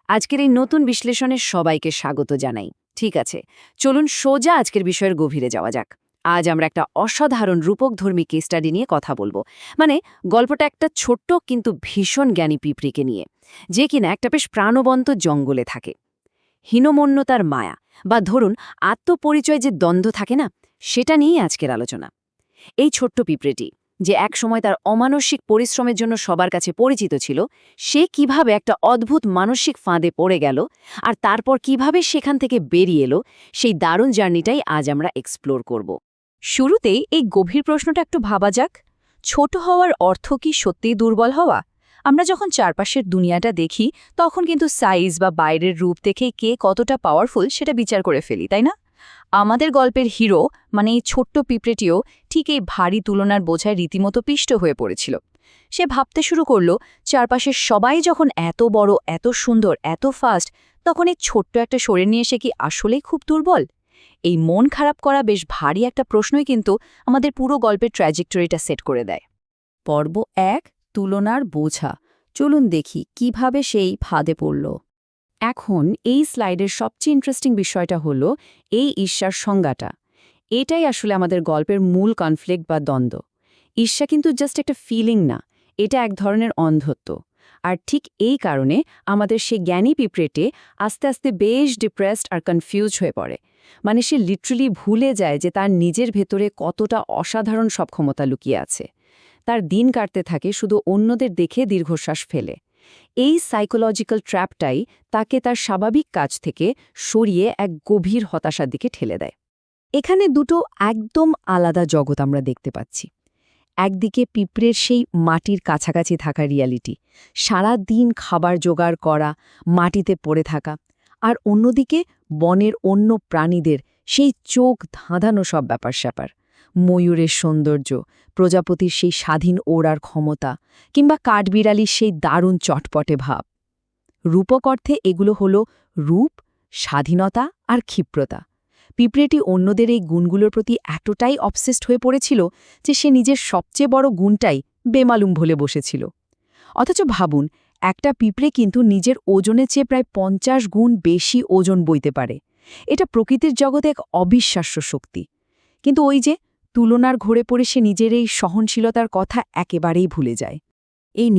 আজকের এই নতুন বিশ্লেষণে সবাইকে স্বাগত জানাই। ঠিক আছে, চলুন সোজা আজকের বিষয়ের গভীরে যাওয়া যাক। আজ আমরা একটা অসাধারণ রূপকধর্মী কেস স্টাডি নিয়ে কথা বলবো। মানে, গল্পটা একটা ছোট্ট কিন্তু ভীষণ জ্ঞানী পিঁপড়েকে নিয়ে, যে কিনা একটা বেশ প্রাণবন্ত জঙ্গলে থাকে। হীনমন্যতার মায়া বা ধরুন আত্মপরিচয় যে দ্বন্দ্ব থাকে না, সেটা নিয়েই আজকের আলোচনা। এই ছোট্ট পিঁপড়েটি, যে একসময় তার অমানসিক পরিশ্রমের জন্য সবার কাছে পরিচিত ছিল, সে কিভাবে একটা অদ্ভুত মানসিক ফাঁদে পড়ে গেল আর তারপর কিভাবে সেখান থেকে বেরিয়ে এলো, সেই দারুণ জার্নিটাই আজ আমরা এক্সপ্লোর করব। শুরুতেই এই গভীর প্রশ্নটা একটু ভাবা যাক। ছোট হওয়ার অর্থ কি সত্যিই দুর্বল হওয়া? আমরা যখন চারপাশের দুনিয়াটা দেখি, তখন কিন্তু সাইজ বা বাইরের রূপ দেখেই কে কতটা পাওয়ারফুল সেটা বিচার করে ফেলি, তাই না? আমাদের গল্পের হিরো, মানে এই ছোট্ট পিঁপড়েটিও ঠিক এই ভারী তুলনার বোঝায় রীতিমতো পিষ্ট হয়ে পড়েছিল। সে ভাবতে শুরু করল, চারপাশের সবাই যখন এত বড়, এত সুন্দর, এত ফাস্ট, তখন এই ছোট্ট একটা শরীর নিয়ে সে কি আসলেই খুব দুর্বল? এই মন খারাপ করা বেশ ভারী একটা প্রশ্নই কিন্তু আমাদের পুরো গল্পের ট্র্যাজেক্টরিটা সেট করে দেয়। পর্ব ১, তুলনার বোঝা। চলুন দেখি কিভাবে সেই ফাঁদে পড়ল। এখন এই স্লাইডের সবচেয়ে ইন্টারেস্টিং বিষয়টা হলো এই ঈর্ষার সংজ্ঞাটা। এটাই আসলে আমাদের গল্পের মূল কনফ্লিক্ট বা দ্বন্দ্ব। ঈর্ষা কিন্তু জাস্ট একটা ফিলিং না, এটা এক ধরনের অন্ধত্ব। আর ঠিক এই কারণে আমাদের সেই জ্ঞানী পিঁপড়েটে আস্তে আস্তে বেশ ডিপ্রেসড আর কনফিউজ হয়ে পড়ে। মানে সে লিটারালি ভুলে যায় যে তার নিজের ভেতরে কতটা অসাধারণ সব ক্ষমতা লুকিয়ে আছে। তার দিন কাটতে থাকে শুধু অন্যদের দেখে দীর্ঘশ্বাস ফেলে। এই সাইকোলজিক্যাল ট্র্যাপটাই তাকে তার স্বাভাবিক কাজ থেকে সরিয়ে এক গভীর হতাশার দিকে ঠেলে দেয়। এখানে দুটো একদম আলাদা জগৎ আমরা দেখতে পাচ্ছি। একদিকে পিঁপড়ের সেই মাটির কাছাকাছি থাকা রিয়ালিটি, সারা দিন খাবার জোগাড় করা, মাটিতে পড়ে থাকা, আর অন্যদিকে বনের অন্য প্রাণীদের সেই চোখ ধাঁধানো সব ব্যাপার-স্যাপার। ময়ূরের সৌন্দর্য, প্রজাপতির সেই স্বাধীন ওড়ার ক্ষমতা, কিংবা কাঠবিড়ালির সেই দারুণ চটপটে ভাব। রূপক অর্থে এগুলো হলো রূপ, স্বাধীনতা আর ক্ষিপ্রতা। পিঁপড়েটি অন্যদের এই গুণগুলোর প্রতি এতটাই অবসেসড হয়ে পড়েছিল যে সে নিজের সবচেয়ে বড় গুণটাই বেমালুম ভুলে বসেছিল। অথচ ভাবুন, একটা পিঁপড়ে কিন্তু নিজের ওজনের চেয়ে প্রায় ৫০ গুণ বেশি ওজন বইতে পারে। এটা প্রকৃতির জগতে এক অবিশ্বাস্য শক্তি। কিন্তু ওই যে তুলনার ঘোরে পড়ে সে নিজের এই সহনশীলতার কথা একেবারেই ভুলে যায়। এই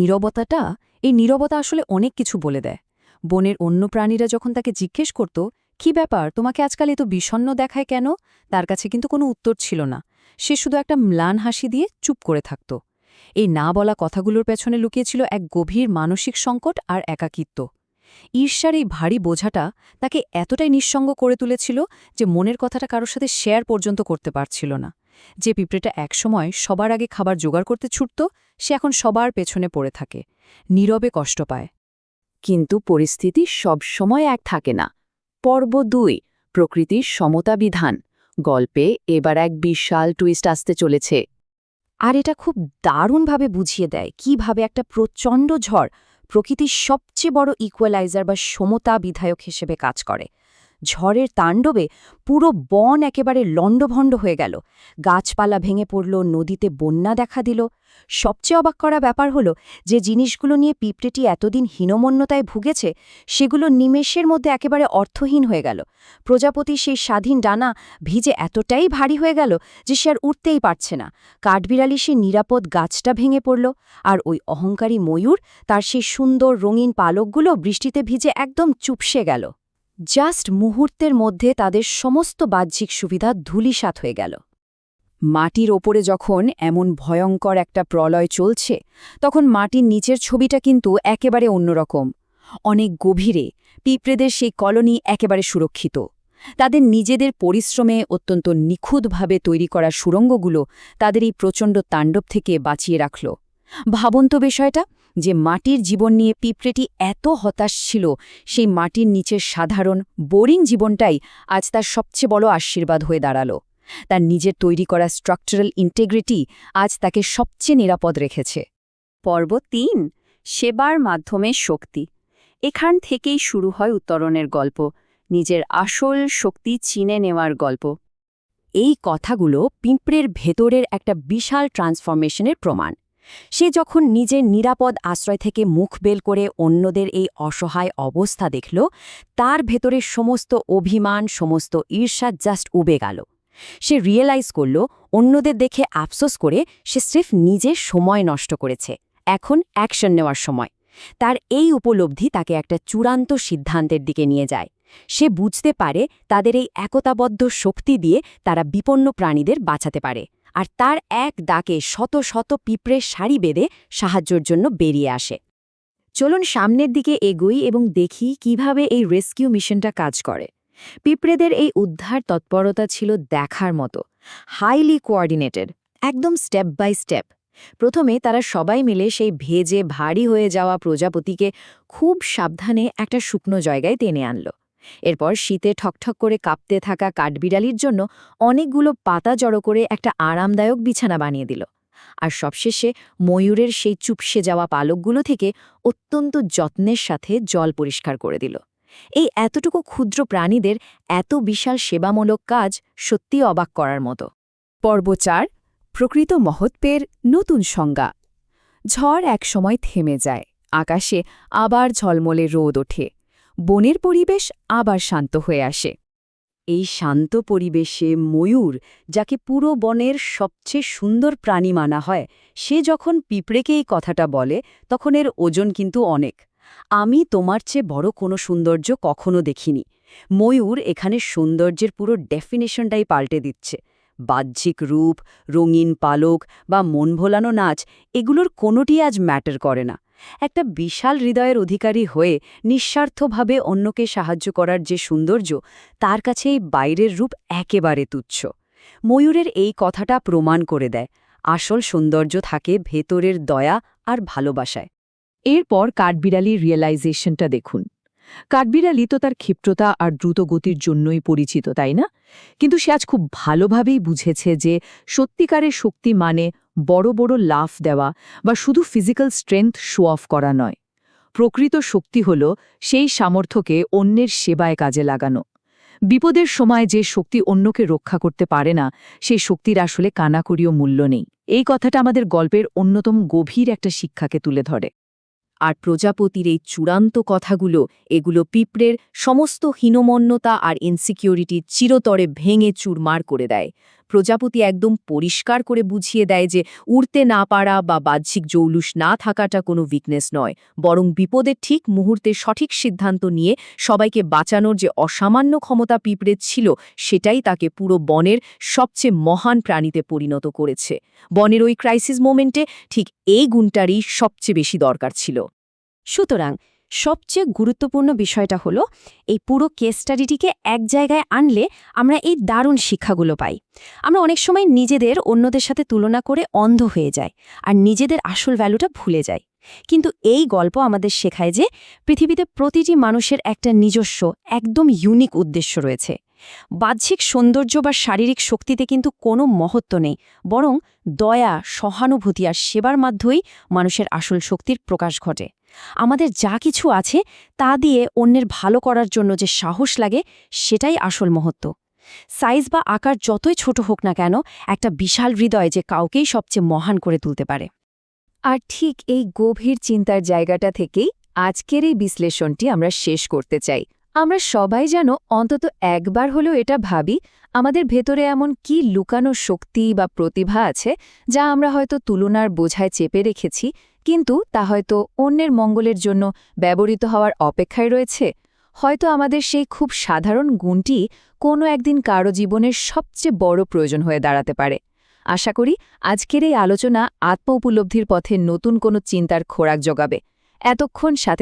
নীরবতা আসলে অনেক কিছু বলে দেয়। বনের অন্য প্রাণীরা যখন তাকে জিজ্ঞেস করত, কি ব্যাপার, তোমাকে আজকাল এত বিষণ্ণ দেখায় কেন, তার কাছে কিন্তু কোনো উত্তর ছিল না। সে শুধু একটা ম্লান হাসি দিয়ে চুপ করে থাকত। এই না বলা কথাগুলোর পেছনে লুকিয়েছিল এক গভীর মানসিক সংকট আর একাকিত্ব। ঈর্ষার এই ভারী বোঝাটা তাকে এতটাই নিঃসঙ্গ করে তুলেছিল যে মনের কথাটা কারোর সাথে শেয়ার পর্যন্ত করতে পারছিল না। যে পিঁপড়েটা একসময় সবার আগে খাবার জোগাড় করতে ছুটত, সে এখন সবার পেছনে পড়ে থাকে, নীরবে কষ্ট পায়। কিন্তু পরিস্থিতি সবসময় এক থাকে না। পর্ব ২, প্রকৃতির সমতা বিধান। গল্পে এবার এক বিশাল টুইস্ট আসতে চলেছে। আর এটা খুব দারুণভাবে বুঝিয়ে দেয় কিভাবে একটা প্রচণ্ড ঝড় প্রকৃতির সবচেয়ে বড় ইকুয়ালাইজার বা সমতা বিধায়ক হিসেবে কাজ করে। ঝড়ের তাণ্ডবে পুরো বন একেবারে লণ্ডভণ্ড হয়ে গেল, গাছপালা ভেঙে পড়ল, নদীতে বন্যা দেখা দিল। সবচেয়ে অবাক করা ব্যাপার হলো যে জিনিসগুলো নিয়ে পিঁপড়েটি এতদিন হীনমন্যতায় ভুগেছে, সেগুলো নিমেষের মধ্যে একেবারে অর্থহীন হয়ে গেল। প্রজাপতির সেই স্বাধীন ডানা ভিজে এতটাই ভারী হয়ে গেল যে সে আর উঠতেই পারছে না। কাঠবিড়ালি সেই নিরাপদ গাছটা ভেঙে পড়ল, আর ওই অহংকারী ময়ূর তার সেই সুন্দর রঙিন পালকগুলো বৃষ্টিতে ভিজে একদম চুপসে গেল। জাস্ট মুহূর্তের মধ্যে তাদের সমস্ত বাহ্যিক সুবিধা ধূলিসাৎ হয়ে গেল। মাটির ওপরে যখন এমন ভয়ঙ্কর একটা প্রলয় চলছে, তখন মাটির নিচের ছবিটা কিন্তু একেবারে অন্যরকম। অনেক গভীরে পিঁপড়েদের সেই কলোনি একেবারে সুরক্ষিত। তাদের নিজেদের পরিশ্রমে অত্যন্ত নিখুঁতভাবে তৈরি করা সুড়ঙ্গগুলো তাদের এই প্রচণ্ড তাণ্ডব থেকে বাঁচিয়ে রাখল। ভাবুন তো বিষয়টা, যে মাটির জীবন নিয়ে পিঁপড়েটি এত হতাশ ছিল, সেই মাটির নিচের সাধারণ বোরিং জীবনটাই আজ তার সবচেয়ে বড় আশীর্বাদ হয়ে দাঁড়াল। তার নিজের তৈরি করা স্ট্রাকচারাল ইন্টিগ্রিটি আজ তাকে সবচেয়ে নিরাপদ রেখেছে। পর্ব ৩, সেবার মাধ্যমে শক্তি। এখান থেকেই শুরু হয় উত্তরণের গল্প, নিজের আসল শক্তি চিনে নেওয়ার গল্প। এই কথাগুলো পিঁপড়ের ভেতরের একটা বিশাল ট্রান্সফরমেশনের প্রমাণ। সে যখন নিজের নিরাপদ আশ্রয় থেকে মুখ বের করে অন্যদের এই অসহায় অবস্থা দেখল, তার ভেতরে সমস্ত অভিমান, সমস্ত ঈর্ষা জাস্ট উবে গেল। সে রিয়েলাইজ করল অন্যদের দেখে আফসোস করে সে স্রেফ নিজের সময় নষ্ট করেছে, এখন অ্যাকশন নেওয়ার সময়। তার এই উপলব্ধি তাকে একটা চূড়ান্ত সিদ্ধান্তের দিকে নিয়ে যায়। সে বুঝতে পারে তাদের এই একতাবদ্ধ শক্তি দিয়ে তারা বিপন্ন প্রাণীদের বাঁচাতে পারে, আর তার এক ডাকে শত শত পিঁপড়ের সারি বেঁধে সাহায্যের জন্য বেরিয়ে আসে। চলুন সামনের দিকে এগোই এবং দেখি কিভাবে এই রেস্কিউ মিশনটা কাজ করে। পিঁপড়েদের এই উদ্ধার তৎপরতা ছিল দেখার মতো, হাইলি কোঅর্ডিনেটেড, একদম স্টেপ বাই স্টেপ। প্রথমে তারা সবাই মিলে সেই ভেজে ভারী হয়ে যাওয়া প্রজাপতিকে খুব সাবধানে একটা শুকনো জায়গায় টেনে আনল। এরপর শীতে ঠকঠক করে কাঁপতে থাকা কাঠবিড়ালির জন্য অনেকগুলো পাতা জড়ো করে একটা আরামদায়ক বিছানা বানিয়ে দিল। আর সবশেষে ময়ূরের সেই চুপসে যাওয়া পালকগুলো থেকে অত্যন্ত যত্নের সাথে জল পরিষ্কার করে দিল। এই এতটুকু ক্ষুদ্র প্রাণীদের এত বিশাল সেবামূলক কাজ সত্যি অবাক করার মতো। পর্ব ৪, প্রকৃত মহত্বের নতুন সংজ্ঞা। ঝড় একসময় থেমে যায়, আকাশে আবার ঝলমলে রোদ ওঠে, বনের পরিবেশ আবার শান্ত হয়ে আসে। এই শান্ত পরিবেশে ময়ূর, যাকে পুরো বনের সবচেয়ে সুন্দর প্রাণী মানা হয়, সে যখন পিঁপড়েকে এই কথাটা বলে তখন এর ওজন কিন্তু অনেক। আমি তোমার চেয়ে বড় কোনো সৌন্দর্য কখনো দেখিনি। ময়ূর এখানে সৌন্দর্যের পুরো ডেফিনেশনটাই পাল্টে দিচ্ছে। বাহ্যিক রূপ, রঙিন পালক বা মন ভোলানো নাচ, এগুলোর কোনোটি আজ ম্যাটার করে না। একটা বিশাল হৃদয়ের অধিকারী হয়ে নিঃস্বার্থভাবে অন্যকে সাহায্য করার যে সৌন্দর্য, তার কাছে এই বাইরের রূপ একেবারে তুচ্ছ। ময়ূরের এই কথাটা প্রমাণ করে দেয় আসল সৌন্দর্য থাকে ভেতরের দয়া আর ভালোবাসায়। এরপর কাঠবিড়ালির রিয়েলাইজেশনটা দেখুন। কাঠবিড়ালি তো তার ক্ষিপ্রতা আর দ্রুত গতির জন্যই পরিচিত, তাই না? কিন্তু সে আজ খুব ভালোভাবেই বুঝেছে যে সত্যিকারের শক্তি মানে বড় বড় লাফ দেওয়া বা শুধু ফিজিক্যাল স্ট্রেংথ শো অফ করা নয়। প্রকৃত শক্তি হল সেই সামর্থ্যকে অন্যের সেবায় কাজে লাগানো। বিপদের সময় যে শক্তি অন্যকে রক্ষা করতে পারে না, সেই শক্তির আসলে কানাকড়িও মূল্য নেই। এই কথাটা আমাদের গল্পের অন্যতম গভীর একটা শিক্ষাকে তুলে ধরে। আর প্রজাপতির এই চূড়ান্ত কথাগুলো, এগুলো পিঁপড়ের সমস্ত হীনমন্যতা আর ইনসিকিউরিটি চিরতরে ভেঙে চুরমার করে দেয়। প্রজাপতি একদম পরিষ্কার করে বুঝিয়ে দেয় যে উড়তে না পারা বা বাহ্যিক জৌলুস না থাকাটা কোনো উইকনেস নয়, বরং বিপদের ঠিক মুহূর্তে সঠিক সিদ্ধান্ত নিয়ে সবাইকে বাঁচানোর যে অসামান্য ক্ষমতা পিঁপড়ের ছিল, সেটাই তাকে পুরো বনের সবচেয়ে মহান প্রাণীতে পরিণত করেছে। বনের ওই ক্রাইসিস মোমেন্টে ঠিক এই গুণটারই সবচেয়ে বেশি দরকার ছিল। সুতরাং সবচেয়ে গুরুত্বপূর্ণ বিষয়টা হলো, এই পুরো কেস স্টাডিটিকে এক জায়গায় আনলে আমরা এই দারুণ শিক্ষাগুলো পাই। আমরা অনেক সময় নিজেদের অন্যদের সাথে তুলনা করে অন্ধ হয়ে যাই আর নিজেদের আসল ভ্যালুটা ভুলে যাই। কিন্তু এই গল্প আমাদের শেখায় যে পৃথিবীতে প্রতিটি মানুষের একটা নিজস্ব, একদম ইউনিক উদ্দেশ্য রয়েছে। বাহ্যিক সৌন্দর্য বা শারীরিক শক্তিতে কিন্তু কোনো মহত্ব নেই, বরং দয়া, সহানুভূতি আর সেবার মাধ্যমেই মানুষের আসল শক্তির প্রকাশ ঘটে। আমাদের যা কিছু আছে তা দিয়ে অন্যের ভালো করার জন্য যে সাহস লাগে, সেটাই আসল মহত্ব। সাইজ বা আকার যতই ছোট হোক না কেন, একটা বিশাল হৃদয় যে কাউকেই সবচেয়ে মহান করে তুলতে পারে। আর ঠিক এই গভীর চিন্তার জায়গাটা থেকেই আজকের এই বিশ্লেষণটি আমরা শেষ করতে চাই। আমরা সবাই যেন অন্তত একবার হলেও এটা ভাবি, আমাদের ভেতরে এমন কি লুকানো শক্তি বা প্রতিভা আছে যা আমরা হয়তো তুলনার বোঝায় চেপে রেখেছি, কিন্তু তা হয়তো অন্যের মঙ্গলের জন্য ব্যবহৃত হওয়ার অপেক্ষায় রয়েছে। হয়তো আমাদের সেই খুব সাধারণ গুণটি কোনো একদিন কারো জীবনের সবচেয়ে বড় প্রয়োজন হয়ে দাঁড়াতে পারে। আশা করি আজকের এই আলোচনা আত্ম উপলব্ধির পথে নতুন কোনো চিন্তার খোরাক জোগাবে। এতক্ষণ সাথে